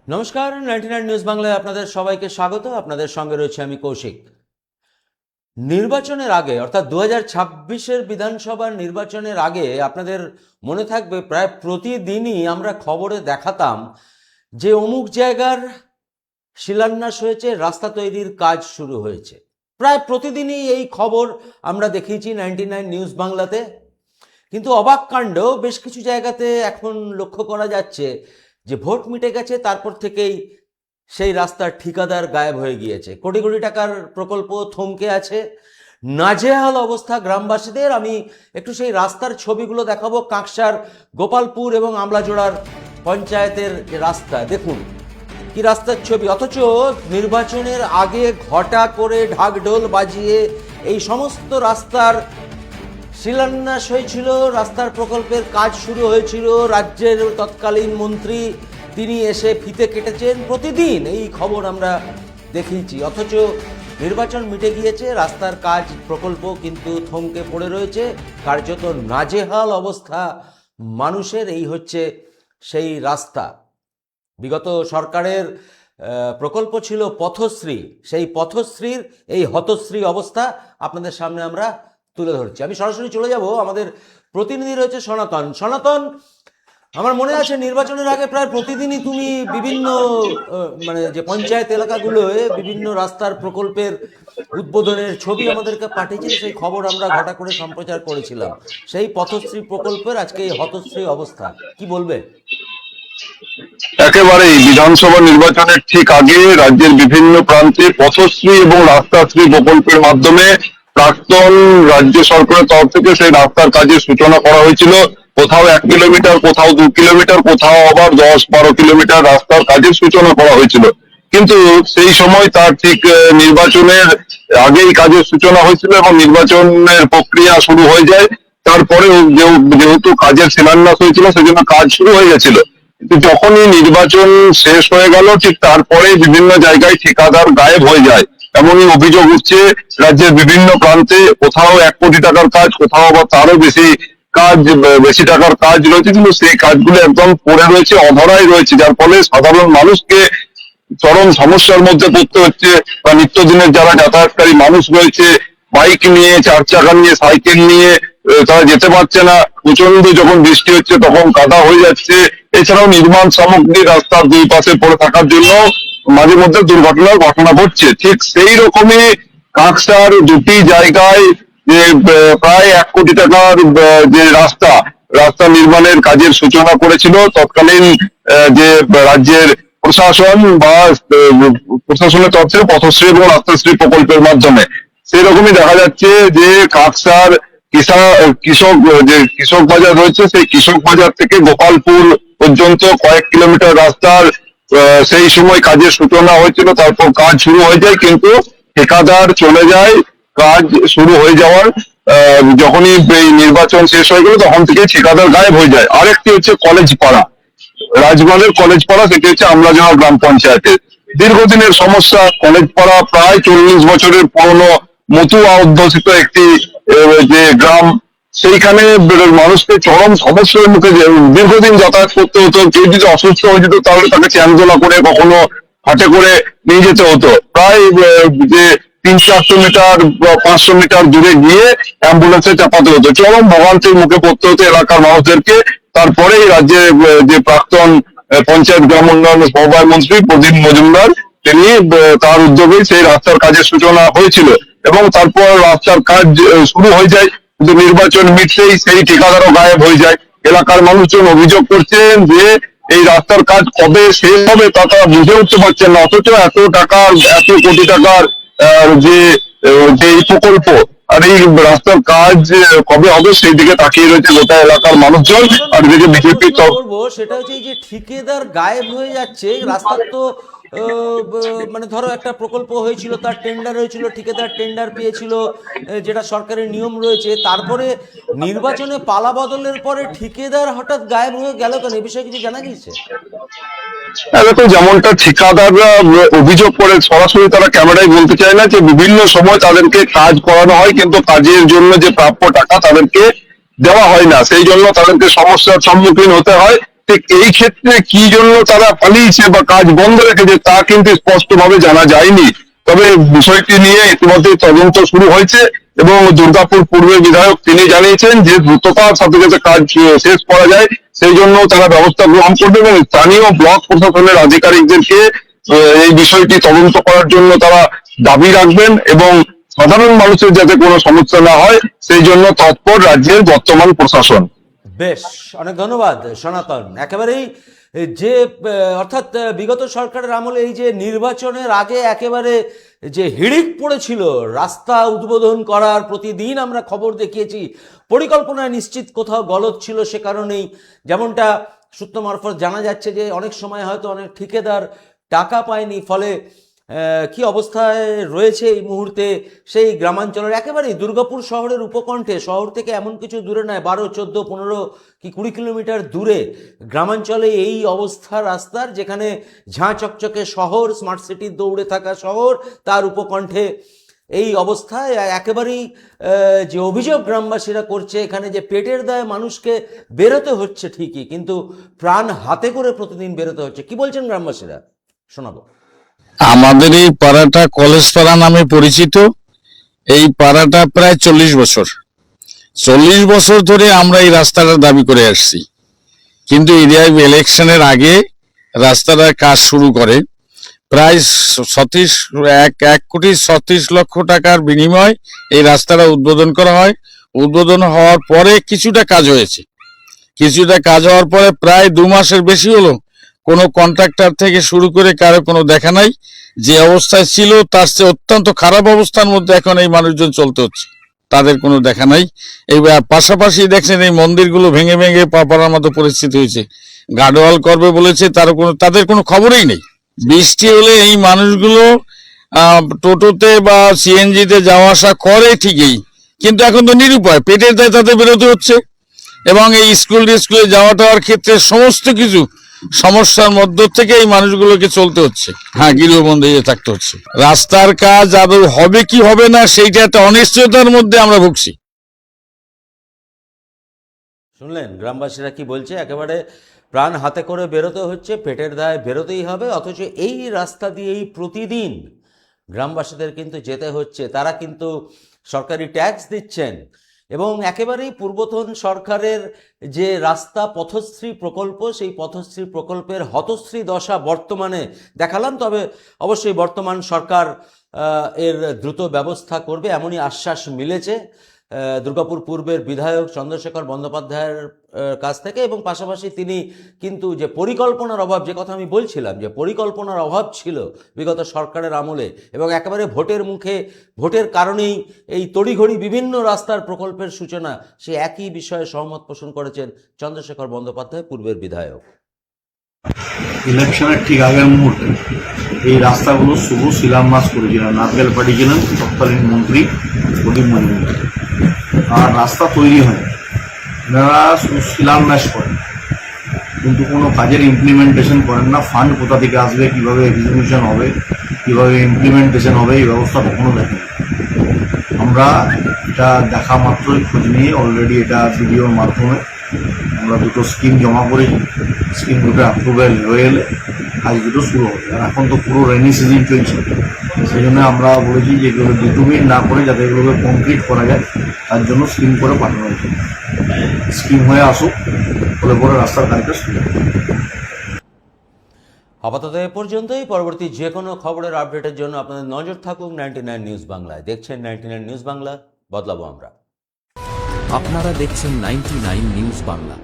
নমস্কার, 99 নিউজ বাংলায় আপনাদের সবাইকে স্বাগত। আপনাদের সঙ্গে রয়েছে আমি কৌশিক। নির্বাচনের আগে অর্থাৎ 2026-এর বিধানসভার নির্বাচনের আগে আপনাদের মনে থাকবে প্রায় প্রতিদিনই আমরা খবরে দেখাতাম যে অমুক জায়গার শিলান্যাস হয়েছে, রাস্তা তৈরির কাজ শুরু হয়েছে। প্রায় প্রতিদিনই এই খবর আমরা দেখিয়েছি 99 নিউজ বাংলাতে। কিন্তু অবাক কাণ্ড, বেশ কিছু জায়গাতে এখন লক্ষ্য করা যাচ্ছে যে ভোট মিটে গেছে, তারপর থেকেই সেই রাস্তার ঠিকাদার গায়েব হয়ে গিয়েছে। কোটি কোটি টাকার প্রকল্প থমকে আছে, নাজেহাল অবস্থা গ্রামবাসীদের। আমি একটু সেই রাস্তার ছবিগুলো দেখাবো। কাঁকসার গোপালপুর এবং আমলাজোড়ার পঞ্চায়েতের যে রাস্তা, দেখুন কি রাস্তার ছবি। অথচ নির্বাচনের আগে ঘটা করে ঢাকঢোল বাজিয়ে এই সমস্ত রাস্তার শিলান্যাস হয়েছিল, রাস্তার প্রকল্পের কাজ শুরু হয়েছিল। রাজ্যের তৎকালীন মন্ত্রী তিনি এসে ফিতে কেটেছেন। প্রতিদিন এই খবর আমরা দেখিয়েছি। অথচ নির্বাচন মিটে গিয়েছে, রাস্তার কাজ প্রকল্প কিন্তু থমকে পড়ে রয়েছে। কার্যত নাজেহাল অবস্থা মানুষের। এই হচ্ছে সেই রাস্তা। বিগত সরকারের প্রকল্প ছিল পথশ্রী, সেই পথশ্রীর এই হতশ্রী অবস্থা আপনাদের সামনে আমরা তুলে ধরছি। আমি সরাসরি চলে যাব, আমাদের প্রতিনিধি রয়েছে সনাতন। সনাতন, আমার মনে আছে নির্বাচনের আগে প্রায় প্রতিদিনই তুমি বিভিন্ন যে পঞ্চায়েত এলাকাগুলোয় বিভিন্ন রাস্তার প্রকল্পের উদ্বোধনের ছবি আমাদেরকে পাঠিয়েছিলে, সেই খবর আমরা ঘটা করে সম্প্রচার করেছিলাম। সেই পথশ্রী প্রকল্পের আজকে এই হতশ্রী অবস্থা, কি বলবে? একেবারেই বিধানসভা নির্বাচনের ঠিক আগে রাজ্যের বিভিন্ন প্রান্তে পথশ্রী এবং রাস্তাশ্রী প্রকল্পের মাধ্যমে প্রাক্তন রাজ্য সরকারের তরফ থেকে সেই রাস্তার কাজের সূচনা করা হয়েছিল। কোথাও 1 কিলোমিটার, কোথাও 2 কিলোমিটার, কোথাও আবার 10-12 কিলোমিটার রাস্তার কাজের সূচনা করা হয়েছিল। কিন্তু সেই সময় তার ঠিক নির্বাচনের আগেই কাজের সূচনা হয়েছিল এবং নির্বাচনের প্রক্রিয়া শুরু হয়ে যায়। তারপরে যেহেতু কাজের শিলান্যাস হয়েছিল সেজন্য কাজ শুরু হয়ে গেছিল। যখনই নির্বাচন শেষ হয়ে গেল ঠিক তারপরে বিভিন্ন জায়গায় ঠিকাদার গায়েব হয়ে যায়। এমনই অভিযোগ উঠছে রাজ্যের বিভিন্ন প্রান্তে। কোথাও 1 কোটি টাকার কাজ, কোথাও আবার তারও বেশি টাকার কাজ রয়েছে, কিন্তু সেই কাজগুলো একদম পড়ে রয়েছে, অধরাই রয়েছে, যার ফলে সাধারণ মানুষকে চরম সমস্যার মধ্যে পড়তে হচ্ছে। বা নিত্যদিনের যারা যাতায়াতকারী মানুষ রয়েছে, বাইক নিয়ে, 4 চাকা নিয়ে, সাইকেল নিয়ে, তারা যেতে পারছে না। প্রচন্ড যখন বৃষ্টি হচ্ছে তখন কাদা হয়ে যাচ্ছে। এছাড়াও নির্মাণ সামগ্রী রাস্তার দুই পাশে পড়ে থাকার জন্য মাঝে মধ্যে দুর্ঘটনার ঘটনা ঘটছে। ঠিক সেই রকমই কাঁকসার দুটি জায়গায় যে প্রায় 1 কোটি টাকার যে রাস্তা নির্মাণের কাজের সূচনা করেছিল তৎকালীন যে রাজ্যের প্রশাসন বা প্রশাসনের তরফ থেকে পথশ্রী এবং রাস্তাশ্রী প্রকল্পের মাধ্যমে, সেরকমই দেখা যাচ্ছে যে কাঁকসার কৃষক বাজার রয়েছে, সেই কৃষক বাজার থেকে গোপালপুর পর্যন্ত কয়েক কিলোমিটার রাস্তার সেই সময় কাজের সূচনা হয়েছিল। তারপর কাজ শুরু হয়ে যায়, কিন্তু ঠিকাদার চলে যায়। কাজ শুরু হয়ে যাওয়ার যখনই এই নির্বাচন শেষ হয়ে গেল তখন থেকে ঠিকাদার গায়েব হয়ে যায়। আরেকটি হচ্ছে কলেজ পাড়া, রাজগঞ্জের কলেজ পাড়া, সেটি হচ্ছে আমলাজোড়া গ্রাম পঞ্চায়েতের দীর্ঘদিনের সমস্যা। কলেজ পাড়া প্রায় 40 বছরের পুরনো মতুয়া অধ্যুষিত একটি যে গ্রাম, সেইখানে মানুষকে চরম সমস্যার মুখে দীর্ঘদিন যাতায়াত করতে হতো। কেউ যদি অসুস্থ হয়ে যেত তাহলে তাকে চ্যাংদোলা করে, কখনো হাটে করে নিয়ে যেতে হতো। প্রায় যে 300-400 মিটার বা 500 মিটার দূরে গিয়ে অ্যাম্বুলেন্সে চাপাতে হতো। চরম ভোগান্তির মুখে পড়তে হতো এলাকার মানুষদেরকে। তারপরে রাজ্যে যে প্রাক্তন পঞ্চায়েত গ্রাম উন্নয়ন সমবায় মন্ত্রী প্রদীপ মজুমদার, তিনি তার উদ্যোগে সেই রাস্তার কাজের সূচনা হয়েছিল এবং তারপর রাস্তার কাজ শুরু হয়ে যায়। কিন্তু নির্বাচন মিটতেই সেই ঠিকাদারও গায়েব হয়ে যায়। এলাকার মানুষজন অভিযোগ করছেন যে এই রাস্তার কাজ কবে শেষ হবে তা তারা বুঝে উঠতে পারছেন না। অথচ এত কোটি টাকার যে এই প্রকল্প আর এই রাস্তার কাজ কবে হবে সেই দিকে তাকিয়ে রয়েছে গোটা এলাকার মানুষজন। আর এদিকে বিজেপি করবো সেটা হচ্ছে এই যে ঠিকাদার গায়েব হয়ে যাচ্ছে রাস্তার। তো ধরো একটা প্রকল্প হয়েছিল, তার টেন্ডার হয়েছিল, ঠিকাদার টেন্ডার পেয়েছিল, যেটা সরকারের নিয়ম রয়েছে। তারপরে নির্বাচনে পালা বদলের পরে ঠিকাদার হঠাৎ গায়েব হয়ে গেল কেন, এই বিষয়ে কিছু জানা গিয়েছে? দেখো, যেমনটা ঠিকাদাররা অভিযোগ করে সরাসরি তারা ক্যামেরায় বলতে চায় না, যে বিভিন্ন সময় তাদেরকে কাজ করানো হয় কিন্তু কাজের জন্য যে প্রাপ্য টাকা তাদেরকে দেওয়া হয় না, সেই জন্য তাদেরকে সমস্যার সম্মুখীন হতে হয়। ঠিক এই ক্ষেত্রে কি জন্য তারা পালিয়েছে বা কাজ বন্ধ রেখেছে তা কিন্তু স্পষ্টভাবে জানা যায়নি। তবে বিষয়টি নিয়ে ইতিমধ্যে তদন্ত শুরু হয়েছে এবং দুর্গাপুর পূর্বের বিধায়ক তিনি জানিয়েছেন যে দ্রুততার সাথে যাতে কাজ শেষ করা যায় সেই জন্য তারা ব্যবস্থা গ্রহণ করবে এবং স্থানীয় ব্লক প্রশাসনের আধিকারিকদেরকে এই বিষয়টি তদন্ত করার জন্য তারা দাবি রাখবেন এবং সাধারণ মানুষের যাতে কোনো সমস্যা না হয় সেই জন্য তৎপর রাজ্যের বর্তমান প্রশাসন। বেশ, অনেক ধন্যবাদ সনাতন। একেবারেই যে অর্থাৎ বিগত সরকারের আমলে এই যে নির্বাচনের আগে একেবারে যে হিড়িক পড়েছিল রাস্তা উদ্বোধন করার, প্রতিদিন আমরা খবর দেখিয়েছি, পরিকল্পনায় নিশ্চিত কোথাও গলদ ছিল। সে কারণেই যেমনটা সূত্র মারফত জানা যাচ্ছে যে অনেক সময় হয়তো অনেক ঠিকাদার টাকা পায়নি, ফলে কি অবস্থায় রয়েছে এই মুহূর্তে সেই গ্রামাঞ্চলের একেবারেই দুর্গাপুর শহরের উপকণ্ঠে, শহর থেকে এমন কিছু দূরে নয়, 12, 14, 15 কি 20 কিলোমিটার দূরে গ্রামাঞ্চলে এই অবস্থা রাস্তার, যেখানে ঝাঁ চকচকে শহর, স্মার্ট সিটির দৌড়ে থাকা শহর, তার উপকণ্ঠে এই অবস্থায় একেবারেই যে অভিযোগ গ্রামবাসীরা করছে এখানে যে পেটের দায়ে মানুষকে বেরোতে হচ্ছে ঠিকই, কিন্তু প্রাণ হাতে করে প্রতিদিন বেরোতে হচ্ছে। কি বলছেন গ্রামবাসীরা, শোনাবো। আমাদের এই পাড়াটা কলেজ পাড়া নামে পরিচিত। এই পাড়াটা প্রায় 40 বছর ধরে আমরা এই রাস্তাটার দাবি করে আসছি, কিন্তু এরিয়ায় ইলেকশনের আগে রাস্তাটার কাজ শুরু করে প্রায় 1,36,00,000 টাকার বিনিময় এই রাস্তাটা উদ্বোধন করা হয়। উদ্বোধন হওয়ার পরে কিছুটা কাজ হয়েছে, কিছুটা কাজ হওয়ার পরে প্রায় 2 মাসের বেশি হলো কোনো কন্ট্রাক্টর থেকে শুরু করে কারো কোনো দেখা নাই। যে অবস্থায় ছিল তার চেয়ে অত্যন্ত খারাপ অবস্থার মধ্যে এখন এই মানুষজন চলতে হচ্ছে, তাদের কোনো দেখা নাই। এই পাশাপাশি দেখছেন এই মন্দিরগুলো ভেঙে ভেঙে পা পড়ার মতো পরিস্থিতি হয়েছে। গার্ডওয়াল করবে বলেছে, তাদের কোনো খবরই নেই। বৃষ্টি হলে এই মানুষগুলো টোটোতে বা সিএনজিতে যাওয়া আসা করে ঠিকই, কিন্তু এখন তো নিরুপায়, পেটের দায়ে তাদের বেরোতে হচ্ছে এবং এই স্কুলে যাওয়া টাওয়ার ক্ষেত্রে সমস্ত কিছু সমস্যার মধ্য থেকে এই মানুষগুলোকে চলতে হচ্ছে। হ্যাঁ, গৃহবন্দী হয়ে থাকতে হচ্ছে। রাস্তার কাজ আদৌ হবে কি হবে না সেইটা একটা অনিশ্চয়তার মধ্যে আমরা ভুগছি। শুনলেন গ্রামবাসীরা কি বলছে, একেবারে প্রাণ হাতে করে বেরোতে হচ্ছে, পেটের দায়ে বেরোতেই হবে, অথচ এই রাস্তা দিয়েই প্রতিদিন গ্রামবাসীদের কিন্তু যেতে হচ্ছে। তারা কিন্তু সরকারি ট্যাক্স দিচ্ছেন এবং একেবারেই পূর্বতন সরকারের যে রাস্তা পথশ্রী প্রকল্প, সেই পথশ্রী প্রকল্পের হতশ্রী দশা বর্তমানে দেখালাম। তবে অবশ্যই বর্তমান সরকার এর দ্রুত ব্যবস্থা করবে এমনই আশ্বাস মিলেছে দুর্গাপুর পূর্বের বিধায়ক চন্দ্রশেখর বন্দ্যোপাধ্যায়ের কাছ থেকে। এবং পাশাপাশি তিনি কিন্তু যে পরিকল্পনার অভাব, যে কথা আমি বলছিলাম যে পরিকল্পনার অভাব ছিল বিগত সরকারের আমলে, এবং একেবারে ভোটের মুখে, ভোটের কারণেই এই তড়িঘড়ি বিভিন্ন রাস্তার প্রকল্পের সূচনা, সে একই বিষয়ে সহমত পোষণ করেছেন চন্দ্রশেখর বন্দ্যোপাধ্যায় পূর্বের বিধায়ক। ইলেকশনের ঠিক আগের মুহূর্তে এই রাস্তাগুলো শুভ শিলান্যাস করেছিলেন, নারকেল পাঠিয়েছিলেন তৎকালীন মন্ত্রী প্রদীপ মজুমদার। আর রাস্তা তৈরি হয়, এনারা শুধু শিলান্যাস করেন কিন্তু কোনো কাজের ইমপ্লিমেন্টেশন করেন না। ফান্ড কোথা থেকে আসবে, কিভাবে এক্সিকিউশন হবে, কিভাবে ইমপ্লিমেন্টেশন হবে, এই ব্যবস্থা কখনো দেখেন। আমরা এটা দেখা মাত্রই খোঁজ নিয়ে অলরেডি এটা ভিডিওর মাধ্যমে আমরা 2টো স্কিম জমা করেছি। স্কিম দুটো অ্যাপ্রুভেল হয়ে এলে কাজ দুটো শুরু হবে। আর এখন তো পুরো রেনি সিজন চলছে, সেই জন্য আমরা বলেছি যে এগুলো ডিটুমিন না করে যাতে এগুলোকে কমপ্লিট করা যায়, তার জন্য স্কিম করে পাঠানো হয়েছে। স্কিম হয়ে আসুক, ফলে পরে রাস্তার কাজটা শুরু হবে। আপাতত এ পর্যন্তই। পরবর্তী যে কোনো খবরের আপডেটের জন্য আপনাদের নজর থাকুক 99 নিউজ বাংলায়। দেখছেন 99 নিউজ বাংলা, বদলাবো আমরা। আপনারা দেখছেন 99 নিউজ বাংলা।